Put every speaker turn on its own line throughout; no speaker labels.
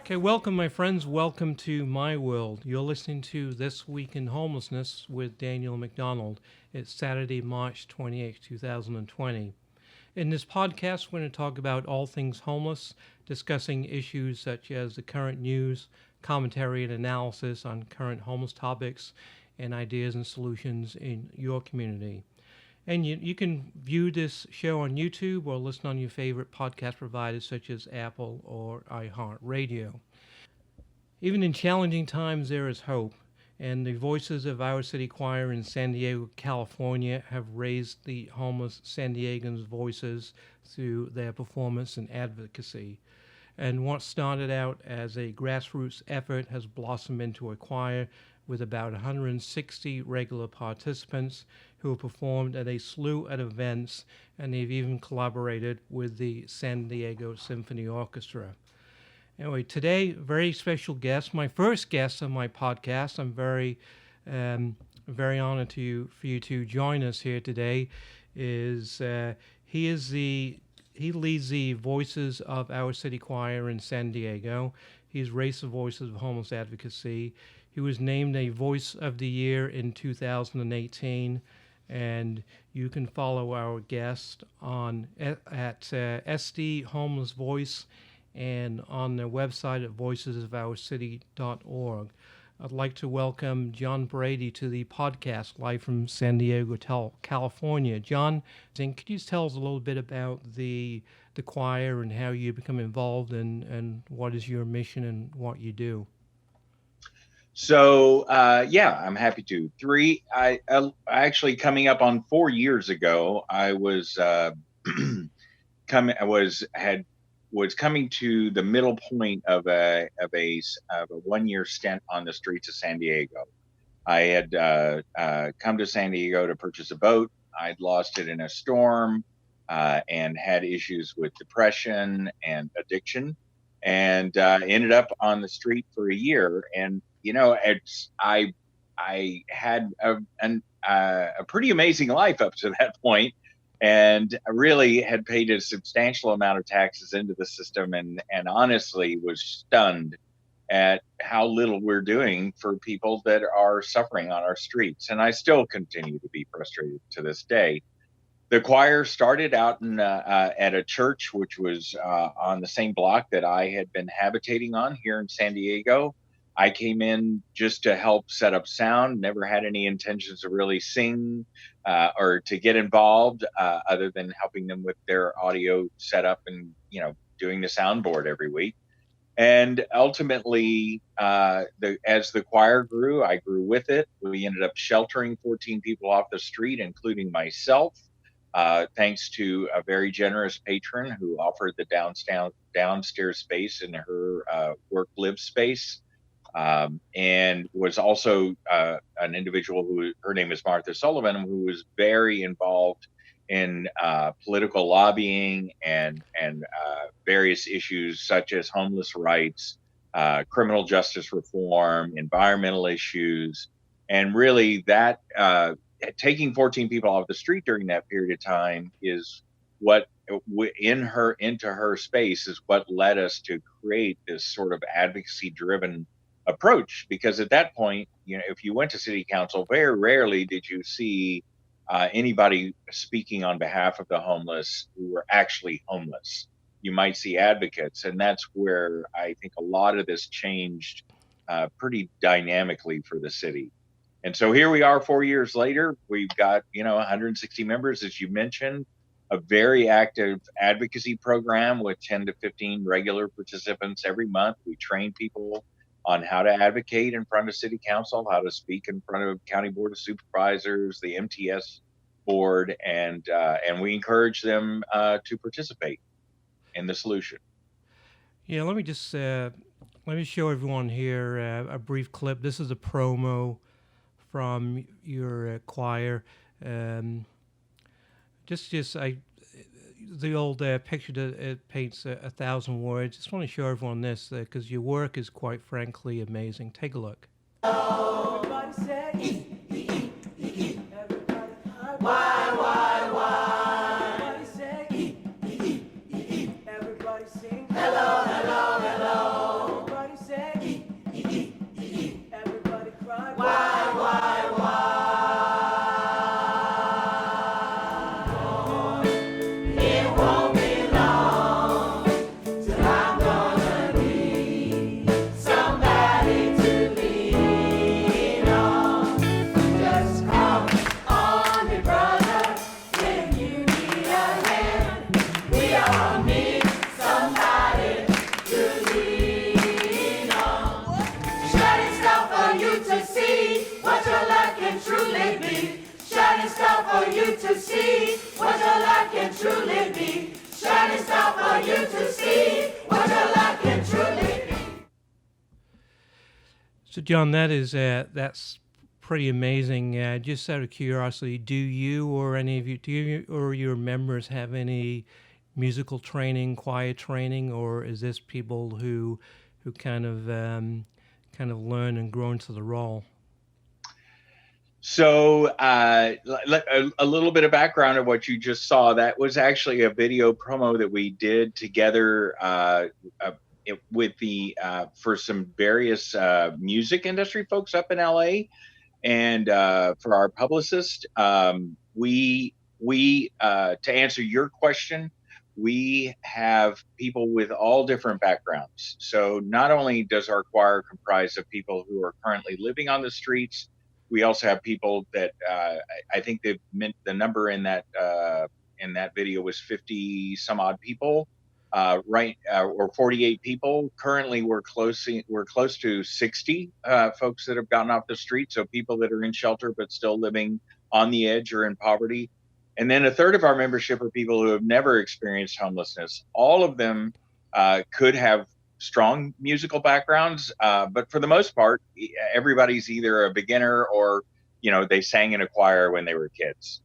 Okay, welcome, my friends. Welcome to my world. You're listening to This Week in Homelessness with Daniel McDonald. It's Saturday, March 28, 2020. In this podcast, we're going to talk about all things homeless, discussing issues such as the current news, commentary and analysis on current homeless topics, and ideas and solutions in your community. And you can view this show on YouTube or listen on your favorite podcast providers such as Apple or iHeartRadio. Even in challenging times, there is hope, and the voices of our city choir in San Diego, California, have raised the homeless San Diegans' voices through their performance and advocacy. And what started out as a grassroots effort has blossomed into a choir with about 160 regular participants who have performed at a slew of events, and they've even collaborated with the San Diego Symphony Orchestra. Anyway, today, very special guest, my first guest on my podcast. I'm very honored for you to join us here today. He leads the Voices of Our City Choir in San Diego. He's raised the voices of homeless advocacy. He was named a Voice of the Year in 2018, and you can follow our guest at SD Homeless Voice and on their website at voicesofourcity.org. I'd like to welcome John Brady to the podcast live from San Diego, California. John, could you just tell us a little bit about the choir and how you become involved and what is your mission and what you do?
So, I'm happy to. I actually coming up on 4 years ago, I was coming to the middle point of a 1 year stint on the streets of San Diego. I had come to San Diego to purchase a boat. I'd lost it in a storm and had issues with depression and addiction, and ended up on the street for a year. And I had a pretty amazing life up to that point, and I really had paid a substantial amount of taxes into the system, and honestly was stunned at how little we're doing for people that are suffering on our streets. And I still continue to be frustrated to this day. The choir started out at a church which was on the same block that I had been habitating on here in San Diego. I came in just to help set up sound, never had any intentions to really sing or to get involved other than helping them with their audio setup and, doing the soundboard every week. And ultimately, as the choir grew, I grew with it. We ended up sheltering 14 people off the street, including myself, thanks to a very generous patron who offered the downstairs space in her work-live space. And was also an individual her name is Martha Sullivan, who was very involved in political lobbying and various issues such as homeless rights, criminal justice reform, environmental issues, and really that taking 14 people off the street during that period of time is what into her space is what led us to create this sort of advocacy-driven approach, because at that point, if you went to city council, very rarely did you see anybody speaking on behalf of the homeless who were actually homeless. You might see advocates, and that's where I think a lot of this changed pretty dynamically for the city. And so here we are 4 years later. We've got 160 members, as you mentioned, a very active advocacy program with 10 to 15 regular participants every month. We train people on how to advocate in front of city council, how to speak in front of county board of supervisors, the MTS board, and we encourage them to participate in the solution.
Yeah, let me show everyone here a brief clip. This is a promo from your choir. The old picture that it paints 1,000 words. Just want to show everyone this because your work is quite frankly amazing. Take a look. Everybody say, everybody, why? Everybody say, everybody sing, hello. Everybody
for you to see what your life can truly be. Shining star for you to see what your life can truly be.
So, John, that's pretty amazing. Just out of curiosity, do you or any of you, do you or your members have any musical training, choir training, or is this people who kind of learn and grow into the role?
So, a little bit of background of what you just saw. That was actually a video promo that we did together with the for some various music industry folks up in LA, and for our publicist. We to answer your question, we have people with all different backgrounds. So not only does our choir comprise of people who are currently living on the streets, we also have people that I think they've meant the number in that video was 50 some odd people, or 48 people. Currently, we're close to 60 folks that have gotten off the street. So people that are in shelter but still living on the edge or in poverty. And then a third of our membership are people who have never experienced homelessness. All of them could have strong musical backgrounds, but for the most part, everybody's either a beginner or, they sang in a choir when they were kids.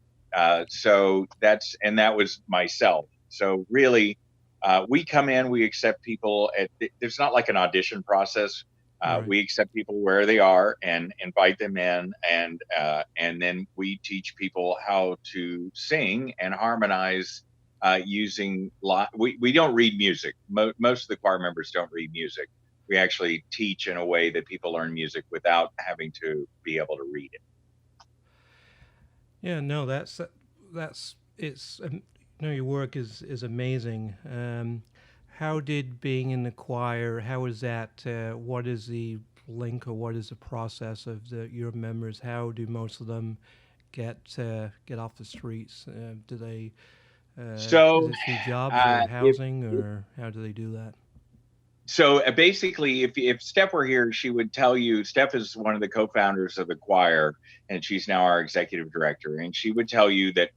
So that was myself. So really, we come in, we accept people. There's not like an audition process.
Right.
We accept people where they are and invite them in, and then we teach people how to sing and harmonize using we don't read music. Most of the choir members don't read music. We actually teach in a way that people learn music without having to be able to read it.
Yeah, no, your work is amazing. How did being in the choir, how is that, what is the link or what is the process of your members? How do most of them get off the streets? Do they,
So
is it through jobs or housing, or how do they do that?
So basically, if Steph were here, she would tell you. Steph is one of the co-founders of the choir, and she's now our executive director. And she would tell you that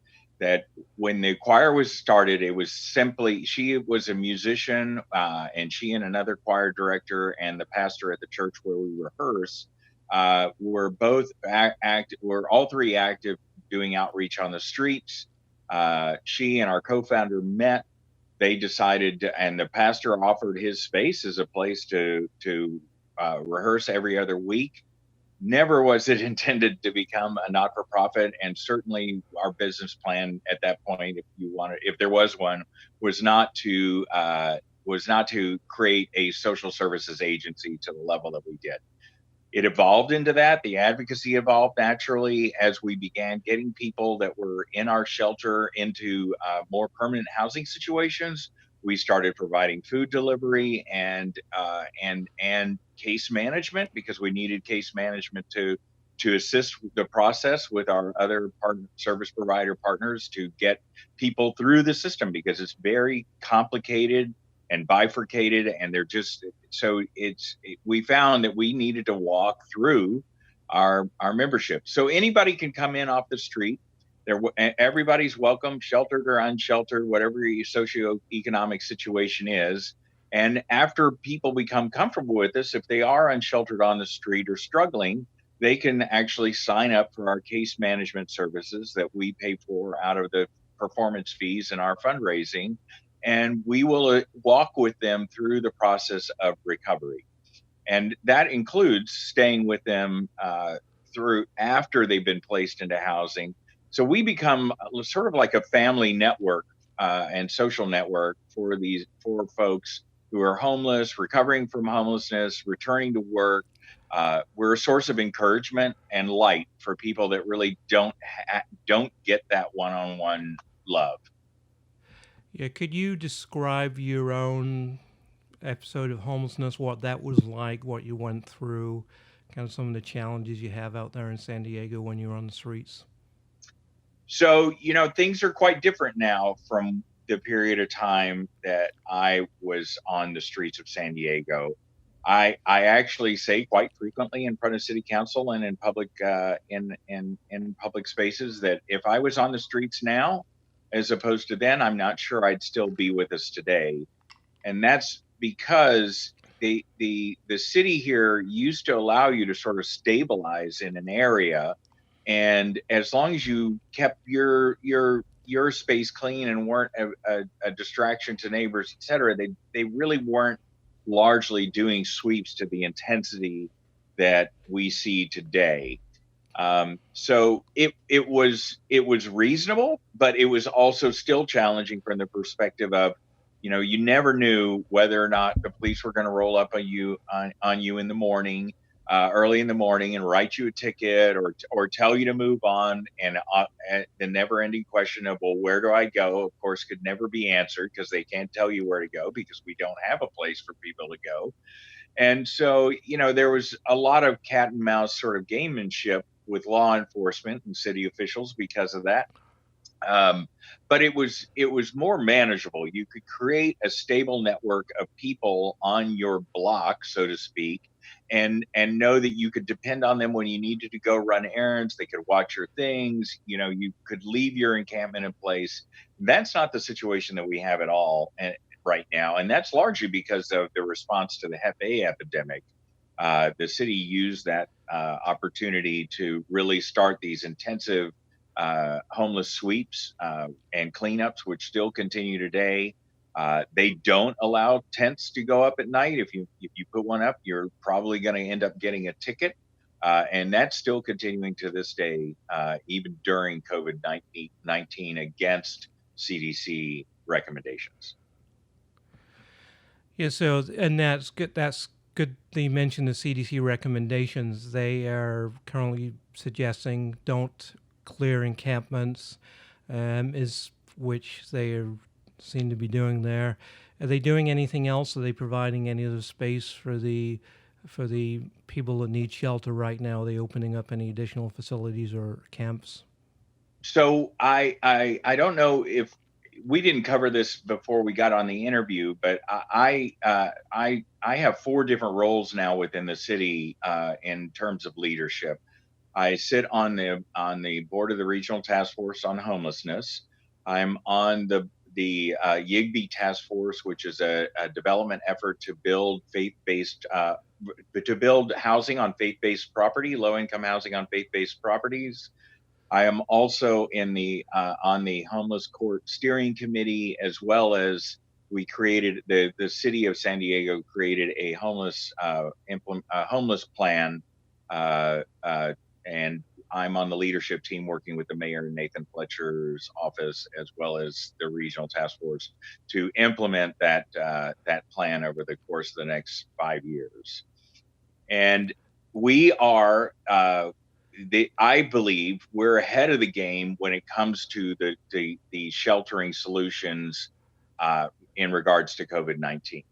when the choir was started, it was simply, she was a musician, and she and another choir director and the pastor at the church where we rehearse were both were all three active doing outreach on the streets. She and our co-founder met. They decided, and the pastor offered his space as a place to rehearse every other week. Never was it intended to become a not-for-profit, and certainly our business plan at that point, if there was one, was not to create a social services agency to the level that we did. It evolved into that. The advocacy evolved naturally as we began getting people that were in our shelter into more permanent housing situations. We started providing food delivery and case management, because we needed case management to assist the process with our other service provider partners to get people through the system, because it's very complicated and bifurcated, and they're just so we found that we needed to walk through our membership. So anybody can come in off the street. Everybody's welcome, sheltered or unsheltered, whatever your socioeconomic situation is. And after people become comfortable with this, if they are unsheltered on the street or struggling, they can actually sign up for our case management services that we pay for out of the performance fees and our fundraising. And we will walk with them through the process of recovery. And that includes staying with them through after they've been placed into housing. So we become sort of like a family network and social network for folks who are homeless, recovering from homelessness, returning to work. We're a source of encouragement and light for people that really don't get that one-on-one love.
Yeah, could you describe your own episode of homelessness, what that was like, what you went through, kind of some of the challenges you have out there in San Diego when you're on the streets?
So, things are quite different now from the period of time that I was on the streets of San Diego. I actually say quite frequently in front of city council and in public in public spaces that if I was on the streets now, as opposed to then, I'm not sure I'd still be with us today. And that's because the city here used to allow you to sort of stabilize in an area, and as long as you kept your space clean and weren't a distraction to neighbors, et cetera, they really weren't largely doing sweeps to the intensity that we see today. So it was reasonable, but it was also still challenging from the perspective of, you never knew whether or not the police were going to roll up on you in the morning, early in the morning, and write you a ticket or tell you to move on. And the never-ending question of, well, where do I go? Of course, could never be answered because they can't tell you where to go because we don't have a place for people to go. And so, there was a lot of cat and mouse sort of gamemanship with law enforcement and city officials because of that. But it was more manageable. You could create a stable network of people on your block, so to speak, and know that you could depend on them when you needed to go run errands. They could watch your things. You could leave your encampment in place. That's not the situation that we have at all right now, and that's largely because of the response to the Hep A epidemic. The city used that opportunity to really start these intensive homeless sweeps and cleanups, which still continue today. They don't allow tents to go up at night. If you put one up, you're probably going to end up getting a ticket, and that's still continuing to this day, even during COVID-19 against CDC recommendations.
Yeah, so and that's good. That's good. They mentioned the CDC recommendations. They are currently suggesting don't clear encampments, is which seem to be doing there. Are they doing anything else? Are they providing any other space for the people that need shelter right now? Are they opening up any additional facilities or camps?
So I don't know if we didn't cover this before we got on the interview, but I have four different roles now within the city in terms of leadership. I sit on the board of the regional task force on homelessness. I'm on the YIGBY task force, which is a development effort to build to build housing on faith-based property, low-income housing on faith-based properties. I am also on the homeless court steering committee, as well as we created the city of San Diego created a homeless plan, and I'm on the leadership team working with the mayor Nathan Fletcher's office, as well as the regional task force, to implement that plan over the course of the next 5 years. And we are I believe we're ahead of the game when it comes to the sheltering solutions in regards to COVID-19.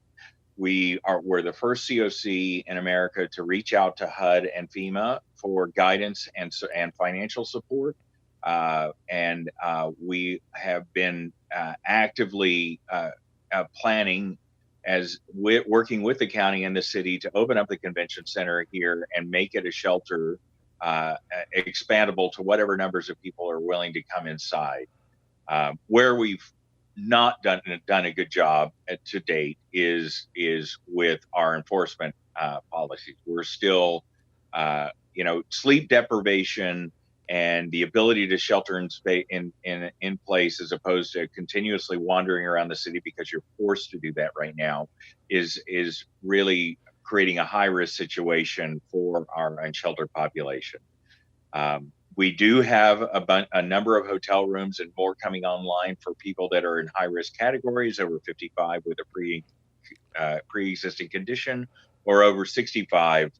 We're the first COC in America to reach out to HUD and FEMA for guidance and financial support, and we have been actively planning working with the county and the city to open up the convention center here and make it a shelter expandable to whatever numbers of people are willing to come inside. Where we've not done a good job to date is with our enforcement policies. We're still, sleep deprivation and the ability to shelter in place, as opposed to continuously wandering around the city because you're forced to do that right now, is really creating a high risk situation for our unsheltered population. We do have a number of hotel rooms and more coming online for people that are in high risk categories, over 55 with a pre-existing condition, or over 65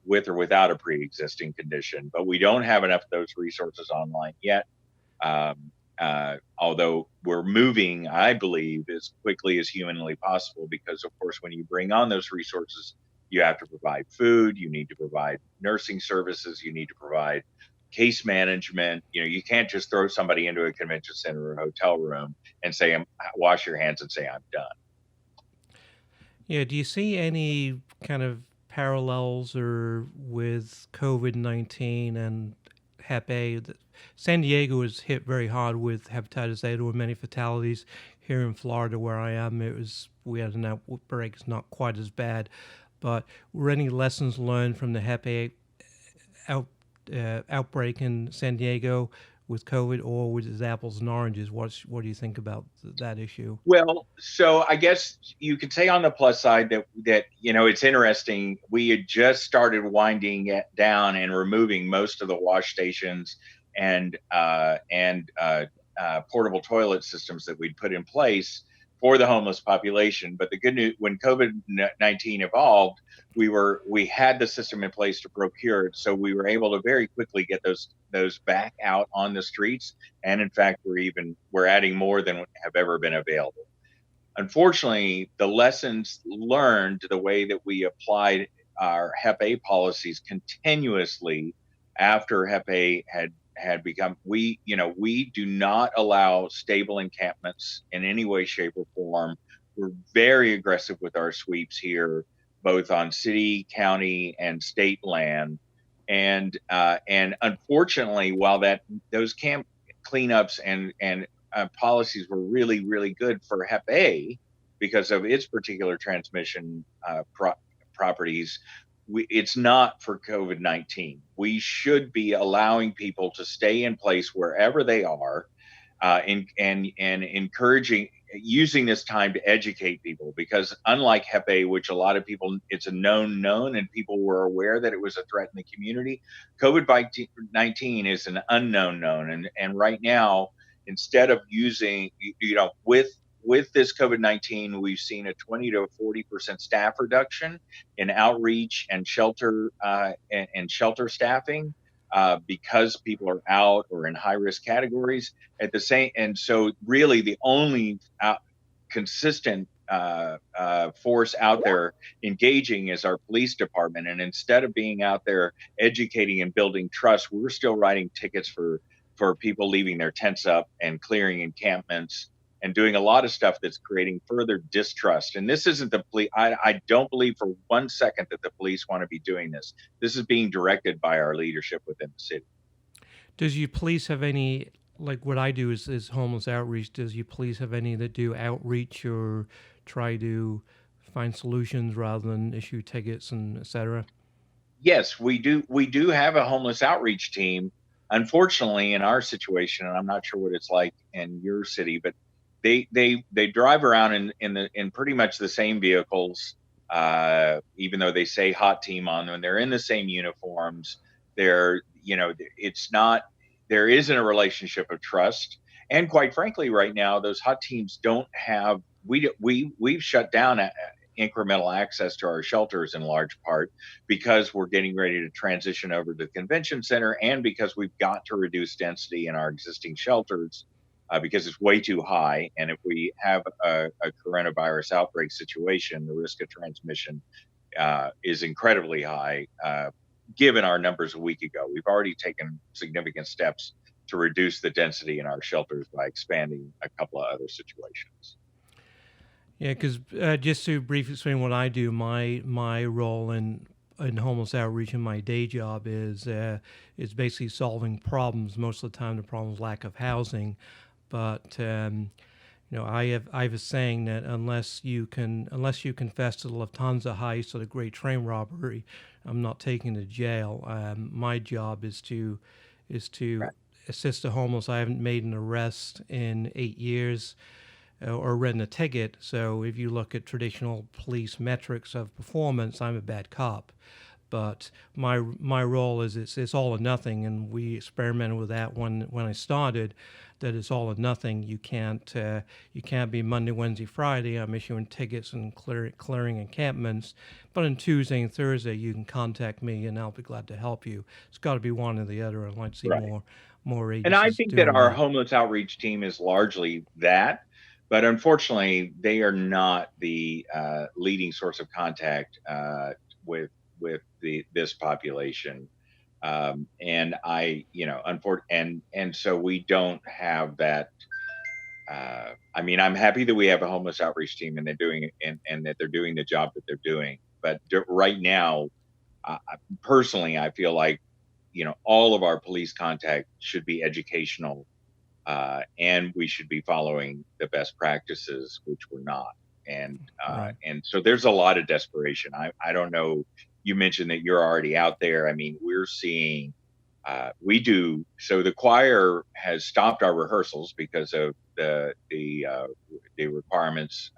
with or without a pre-existing condition. But we don't have enough of those resources online yet. Although we're moving, I believe, as quickly as humanly possible, because of course, when you bring on those resources, you have to provide food, you need to provide nursing services, you need to provide case management. You can't just throw somebody into a convention center or a hotel room and say, wash your hands and say, I'm done.
Yeah, do you see any kind of parallels or with COVID-19 and Hep A. San Diego was hit very hard with hepatitis A. There were many fatalities. Here in Florida, where I am, we had an outbreak. It's not quite as bad, but were any lessons learned from the Hep A out, outbreak in San Diego with COVID, or was it apples and oranges? What do you think about that issue?
Well, so I guess you could say on the plus side that it's interesting. We had just started winding it down and removing most of the wash stations and portable toilet systems that we'd put in place for the homeless population. But the good news, when COVID-19 evolved, we had the system in place to procure it, so we were able to very quickly get those back out on the streets. And in fact, we're adding more than have ever been available. Unfortunately, the lessons learned, the way that we applied our Hep A policies continuously after Hep A had become, we do not allow stable encampments in any way, shape, or form. We're very aggressive with our sweeps here, both on city, county, and state land. And unfortunately, while those camp cleanups and policies were really, really good for Hep A because of its particular transmission properties, it's not for COVID-19. We should be allowing people to stay in place wherever they are, and encouraging, using this time to educate people, because unlike Hep A, which a lot of people, it's a known and people were aware that it was a threat in the community, COVID-19 is an unknown known. And right now, instead of using, with this COVID-19, we've seen a 20 to 40% staff reduction in outreach and shelter staffing, because people are out or in high risk categories. And so really the only consistent force out there engaging is our police department. And instead of being out there educating and building trust, we're still writing tickets for people leaving their tents up and clearing encampments and doing a lot of stuff that's creating further distrust. And this isn't the police. I don't believe for 1 second that the police want to be doing this. This is being directed by our leadership within the city.
Does your police have any, like what I do is homeless outreach, does your police have any that do outreach or try to find solutions rather than issue tickets and et cetera?
Yes, we do. We do have a homeless outreach team. Unfortunately, in our situation, and I'm not sure what it's like in your city, but they drive around in pretty much the same vehicles, even though they say hot team on them. They're in the same uniforms. It's not, there isn't a relationship of trust. And quite frankly, right now, those hot teams don't have, we've shut down incremental access to our shelters in large part because we're getting ready to transition over to the convention center, and because we've got to reduce density in our existing shelters, because it's way too high. And if we have a coronavirus outbreak situation, the risk of transmission is incredibly high, given our numbers a week ago. We've already taken significant steps to reduce the density in our shelters by expanding a couple of other situations.
Yeah, because just to briefly explain what I do, my role in homeless outreach in my day job is basically solving problems. Most of the time, the problem is lack of housing. But I have a saying that unless you confess to the Lufthansa heist or the Great Train Robbery, I'm not taking to jail. My job is to
Right.
assist the homeless. I haven't made an arrest in 8 years or written a ticket. So if you look at traditional police metrics of performance, I'm a bad cop. But my role is it's all or nothing, and we experimented with that when I started. That it's all or nothing. You can't be Monday, Wednesday, Friday. I'm issuing tickets and clearing encampments. But on Tuesday and Thursday, you can contact me, and I'll be glad to help you. It's got to be one or the other. I'd like to see
Right.
more agencies
And I think that
doing
our
that.
homeless outreach team is largely that, but unfortunately, they are not the leading source of contact with this population. And and so we don't have that. I'm happy that we have a homeless outreach team and they're doing it, and that they're doing the job that they're doing. But right now, personally, I feel like, all of our police contact should be educational, and we should be following the best practices, which we're not. And
Right.
and so there's a lot of desperation. I don't know. You mentioned that you're already out there. I mean, we're seeing. We do so. The choir has stopped our rehearsals because of the requirements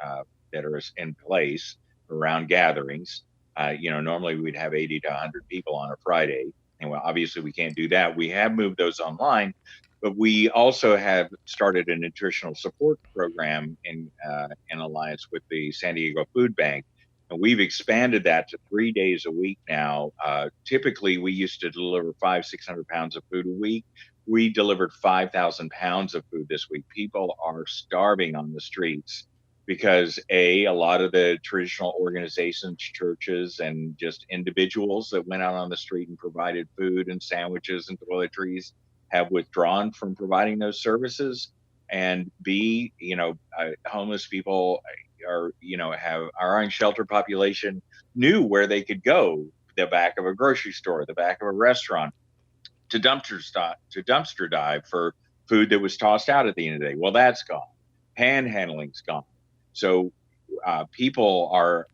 that are in place around gatherings. Normally we'd have 80 to 100 people on a Friday, and well, obviously we can't do that. We have moved those online, but we also have started a nutritional support program in alliance with the San Diego Food Bank, and we've expanded that to 3 days a week now. Typically, we used to deliver 500-600 pounds of food a week. We delivered 5,000 pounds of food this week. People are starving on the streets because a lot of the traditional organizations, churches, and just individuals that went out on the street and provided food and sandwiches and toiletries have withdrawn from providing those services. And b, homeless people have our unsheltered population knew where they could go: the back of a grocery store, the back of a restaurant, to dumpster dive for food that was tossed out at the end of the day. Well, that's gone. Panhandling's gone. So people are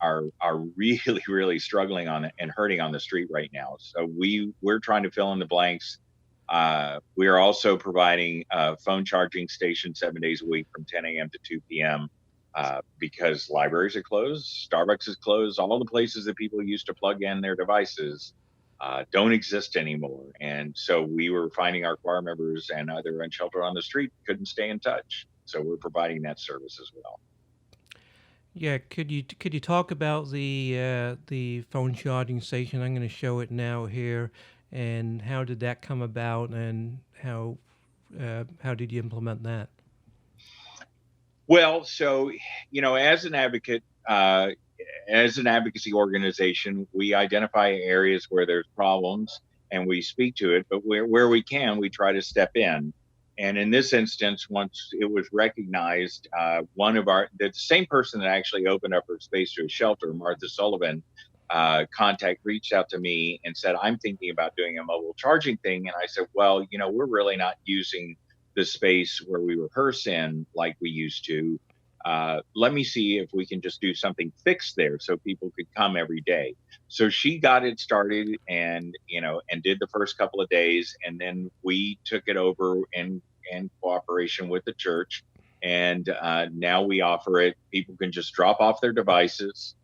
really really struggling on and hurting on the street right now. So we're trying to fill in the blanks. We are also providing a phone charging station 7 days a week from 10 a.m. to 2 p.m. Because libraries are closed, Starbucks is closed, all the places that people used to plug in their devices don't exist anymore. And so we were finding our choir members and other unsheltered on the street couldn't stay in touch. So we're providing that service as well.
Yeah, could you talk about the phone charging station? I'm going to show it now here, and how did that come about, and how did you implement that?
Well, so, as an advocate, as an advocacy organization, we identify areas where there's problems and we speak to it, but where we can, we try to step in. And in this instance, once it was recognized, the same person that actually opened up her space to a shelter, Martha Sullivan, reached out to me and said, I'm thinking about doing a mobile charging thing. And I said, well, we're really not using the space where we rehearse in like we used to. Let me see if we can just do something fixed there so people could come every day. So she got it started, and did the first couple of days, and then we took it over in cooperation with the church, and now we offer it. People can just drop off their devices.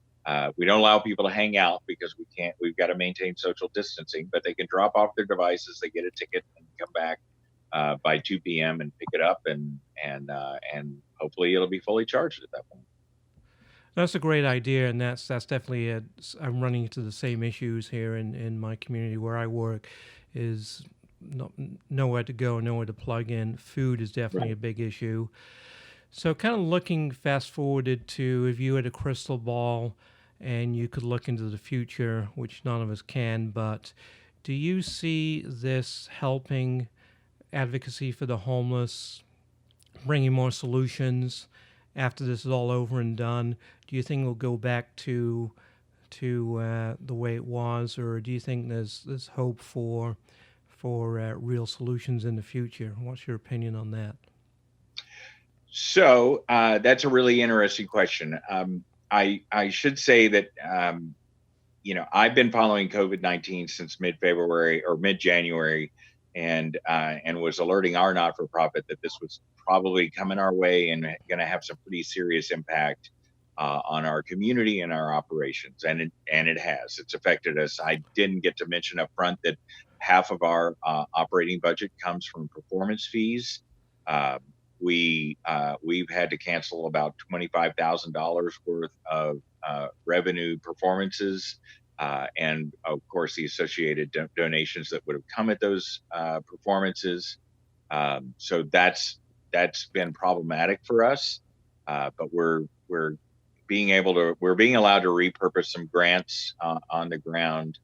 We don't allow people to hang out because we've got to maintain social distancing, but they can drop off their devices, they get a ticket, and come back by 2 p.m. and pick it up, and hopefully it'll be fully charged at that point.
That's a great idea, and that's definitely I'm running into the same issues here in my community where I work. Is nowhere to go, nowhere to plug in. Food is definitely
Right.
a big issue. So, kind of looking fast forwarded to, if you had a crystal ball and you could look into the future, which none of us can, but do you see this helping advocacy for the homeless, bringing more solutions after this is all over and done? Do you think we'll go back to the way it was, or do you think there's hope for real solutions in the future? What's your opinion on that?
So that's a really interesting question. I should say that I've been following COVID-19 since mid-February or mid-January, and was alerting our not-for-profit that this was probably coming our way and going to have some pretty serious impact on our community and our operations, and it has. It's affected us. I didn't get to mention up front that half of our operating budget comes from performance fees. Uh, we've had to cancel about $25,000 worth of revenue performances, and of course the associated donations that would have come at those performances. So that's been problematic for us, but we're we're being allowed to repurpose some grants on the ground.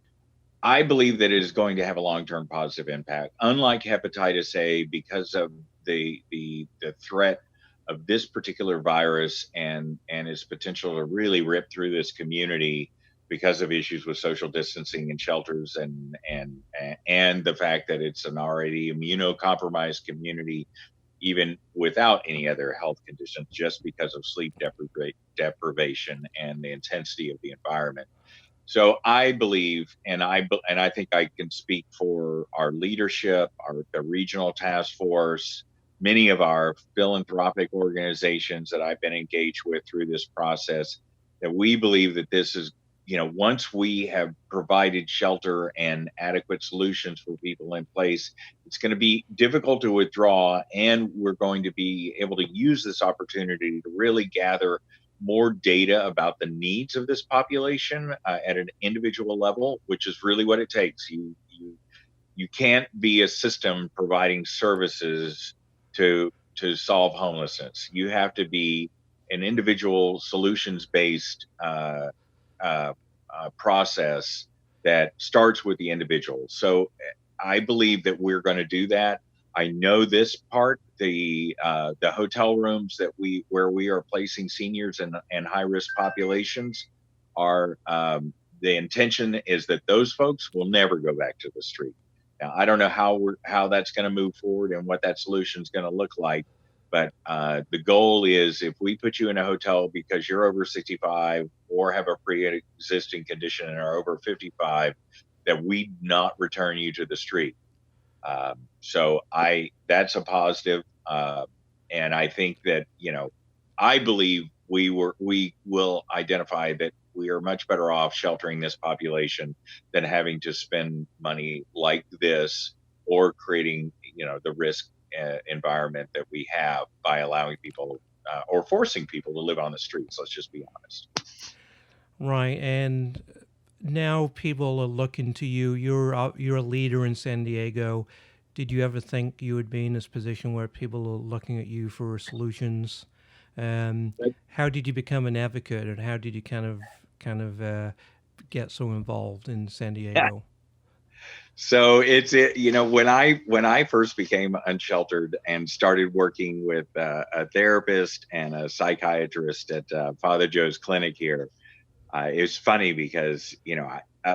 I believe that it is going to have a long-term positive impact. Unlike hepatitis A, because of the threat of this particular virus and its potential to really rip through this community, because of issues with social distancing and shelters, and the fact that it's an already immunocompromised community, even without any other health conditions, just because of sleep deprivation and the intensity of the environment. So I believe, and I think I can speak for our leadership, the regional task force, many of our philanthropic organizations that I've been engaged with through this process, that we believe that this is, once we have provided shelter and adequate solutions for people in place, it's going to be difficult to withdraw, and we're going to be able to use this opportunity to really gather more data about the needs of this population at an individual level, which is really what it takes. You can't be a system providing services to solve homelessness. You have to be an individual solutions based process that starts with the individual. So I believe that we're going to do that. I know this part, the hotel rooms where we are placing seniors and high risk populations are, the intention is that those folks will never go back to the street. Now, I don't know how that's going to move forward and what that solution is going to look like, but the goal is, if we put you in a hotel because you're over 65 or have a pre-existing condition and are over 55, that we not return you to the street. So that's a positive. And I think that, I believe we will identify that we are much better off sheltering this population than having to spend money like this, or creating, the risk environment that we have by allowing people or forcing people to live on the streets. Let's just be honest.
Right, and now people are looking to you. You're a leader in San Diego. Did you ever think you would be in this position where people are looking at you for solutions? How did you become an advocate, and how did you kind of get so involved in San Diego?
So when I first became unsheltered and started working with a therapist and a psychiatrist at Father Joe's clinic here, it's funny because,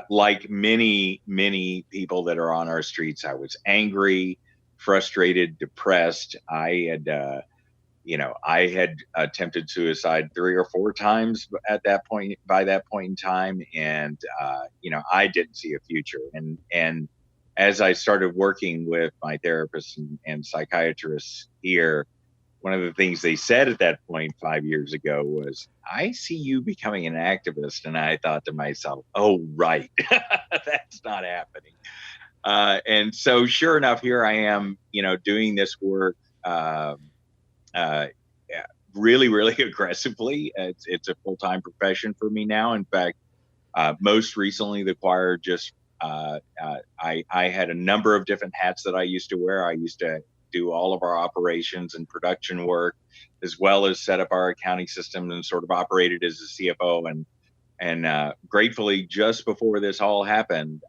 like many people that are on our streets, I was angry, frustrated, depressed. I had attempted suicide 3 or 4 times by that point in time. And, I didn't see a future. And as I started working with my therapists and psychiatrists here, one of the things they said at that point 5 years ago was, "I see you becoming an activist." And I thought to myself, "Oh, right. That's not happening." And so sure enough, here I am, doing this work, really, really aggressively. It's a full-time profession for me now. In fact, most recently, the choir just, I had a number of different hats that I used to wear. I used to do all of our operations and production work, as well as set up our accounting system and sort of operated as a CFO. And gratefully, just before this all happened,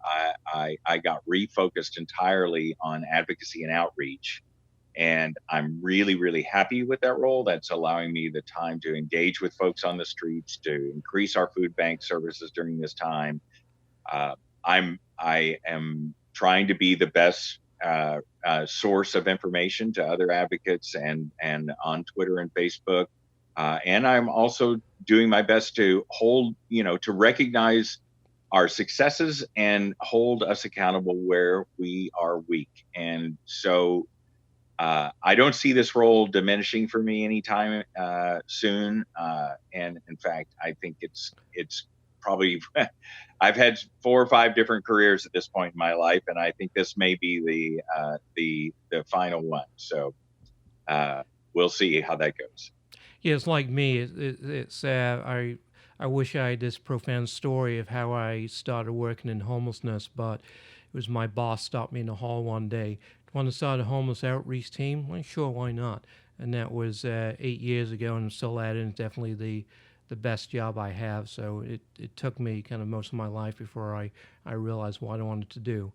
I got refocused entirely on advocacy and outreach. And I'm really, really happy with that role. That's allowing me the time to engage with folks on the streets, to increase our food bank services during this time. I am trying to be the best source of information to other advocates and on Twitter and Facebook. And I'm also doing my best to to recognize our successes and hold us accountable where we are weak. And so I don't see this role diminishing for me anytime soon. And in fact, I think it's probably I've had 4 or 5 different careers at this point in my life, and I think this may be the final one. So we'll see how that goes.
Yeah, it's like me. It's I wish I had this profound story of how I started working in homelessness, but it was my boss stopped me in the hall one day. Want to start a homeless outreach team? Well, sure, why not? And that was 8 years ago, and I'm still at it. And it's definitely the best job I have. So it took me kind of most of my life before I realized what I wanted to do.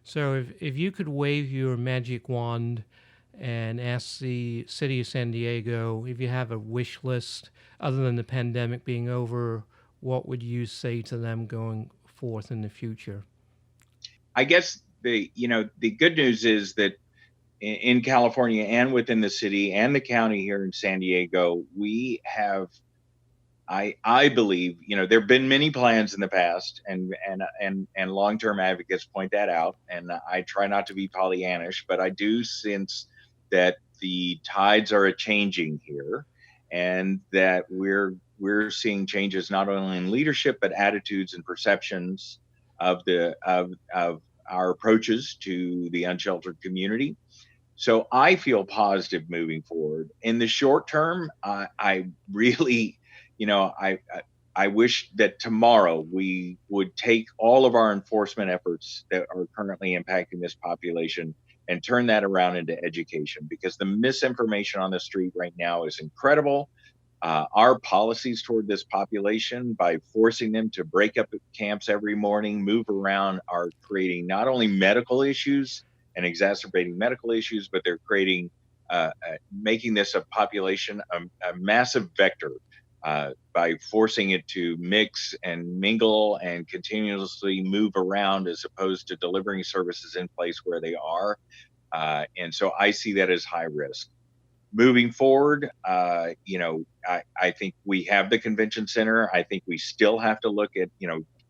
So if you could wave your magic wand and ask the city of San Diego if you have a wish list, other than the pandemic being over, what would you say to them going forth in the future?
I guess the good news is that in California and within the city and the county here in San Diego, we have, I believe, there have been many plans in the past, and long-term advocates point that out. And I try not to be Pollyannish, but I do sense that the tides are changing here, and that we're seeing changes not only in leadership but attitudes and perceptions of our approaches to the unsheltered community. So I feel positive moving forward. In the short term, I really, I wish that tomorrow we would take all of our enforcement efforts that are currently impacting this population and turn that around into education, because the misinformation on the street right now is incredible. Our policies toward this population, by forcing them to break up at camps every morning, move around, are creating not only medical issues and exacerbating medical issues, but they're creating, making this a population a massive vector by forcing it to mix and mingle and continuously move around, as opposed to delivering services in place where they are. And so I see that as high risk. Moving forward, I think we have the convention center. I think we still have to look at,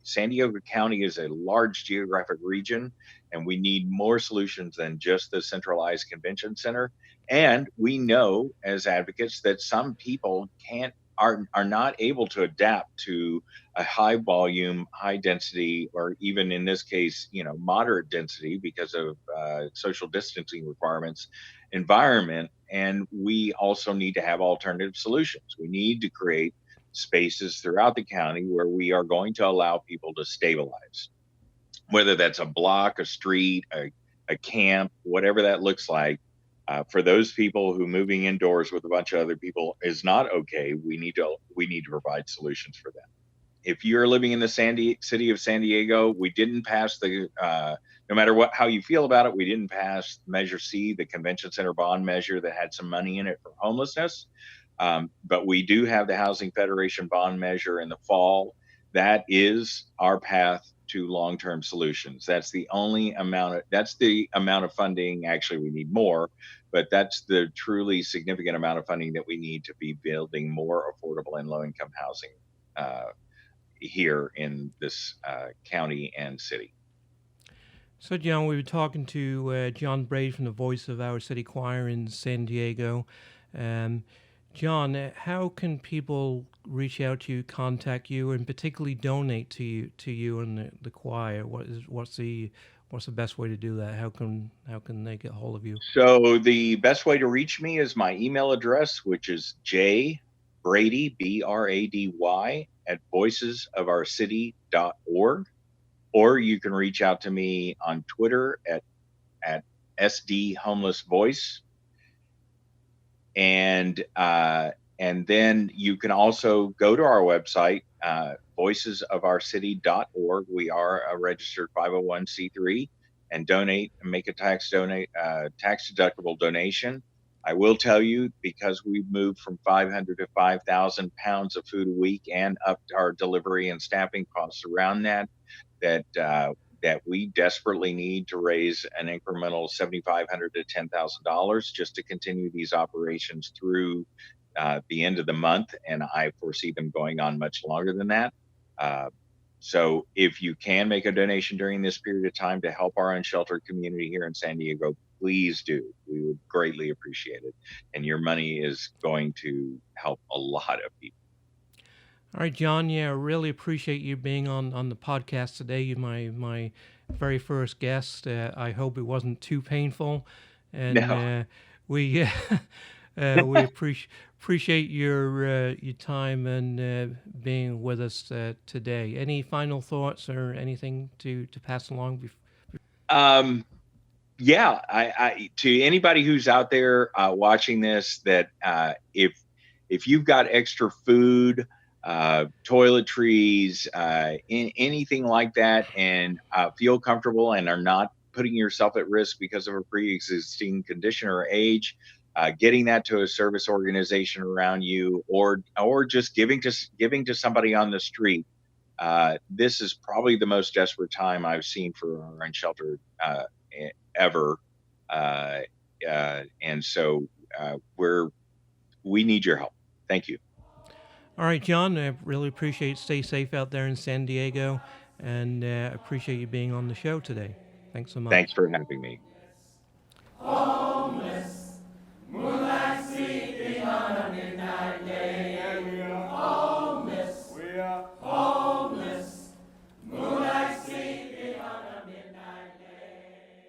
San Diego County is a large geographic region, and we need more solutions than just the centralized convention center. And we know as advocates that some people are not able to adapt to a high volume, high density, or even in this case, moderate density because of social distancing requirements environment. And we also need to have alternative solutions. We need to create spaces throughout the county where we are going to allow people to stabilize, whether that's a block, a street, a camp, whatever that looks like. For those people who moving indoors with a bunch of other people is not okay, we need to provide solutions for them. If you're living in the city of San Diego, we didn't pass the, no matter how you feel about it, we didn't pass Measure C, the convention center bond measure that had some money in it for homelessness. But we do have the Housing Federation bond measure in the fall. That is our path to long-term solutions. That's the amount of funding. Actually, we need more, but that's the truly significant amount of funding that we need to be building more affordable and low-income housing here in this county and city.
So, John, we were talking to John Brady from the Voice of Our City Choir in San Diego. John, how can people reach out to you, contact you, and particularly donate to you and the choir? What's the best way to do that? How can they get hold of you?
So the best way to reach me is my email address, which is jbrady, BRADY, at voicesofourcity.org. Or you can reach out to me on Twitter at SD Homeless Voice. And then you can also go to our website, voicesofourcity.org. We are a registered 501c3, and make a tax deductible donation. I will tell you, because we've moved from 500 to 5,000 pounds of food a week and upped our delivery and staffing costs around that we desperately need to raise an incremental $7,500 to $10,000 just to continue these operations through the end of the month, and I foresee them going on much longer than that. So if you can make a donation during this period of time to help our unsheltered community here in San Diego, please do. We would greatly appreciate it. And your money is going to help a lot of people.
All right, John. Yeah, I really appreciate you being on the podcast today. You're my very first guest. I hope it wasn't too painful, and
No.
we appreciate your time and being with us today. Any final thoughts or anything to pass along?
Yeah, I to anybody who's out there watching this, that if you've got extra food, toiletries, anything like that, and feel comfortable and are not putting yourself at risk because of a pre-existing condition or age, getting that to a service organization around you, or just giving to somebody on the street. This is probably the most desperate time I've seen for our unsheltered ever, and so we need your help. Thank you.
All right, John, I really appreciate it. Stay safe out there in San Diego, and appreciate you being on the show today. Thanks so much.
Thanks for having me.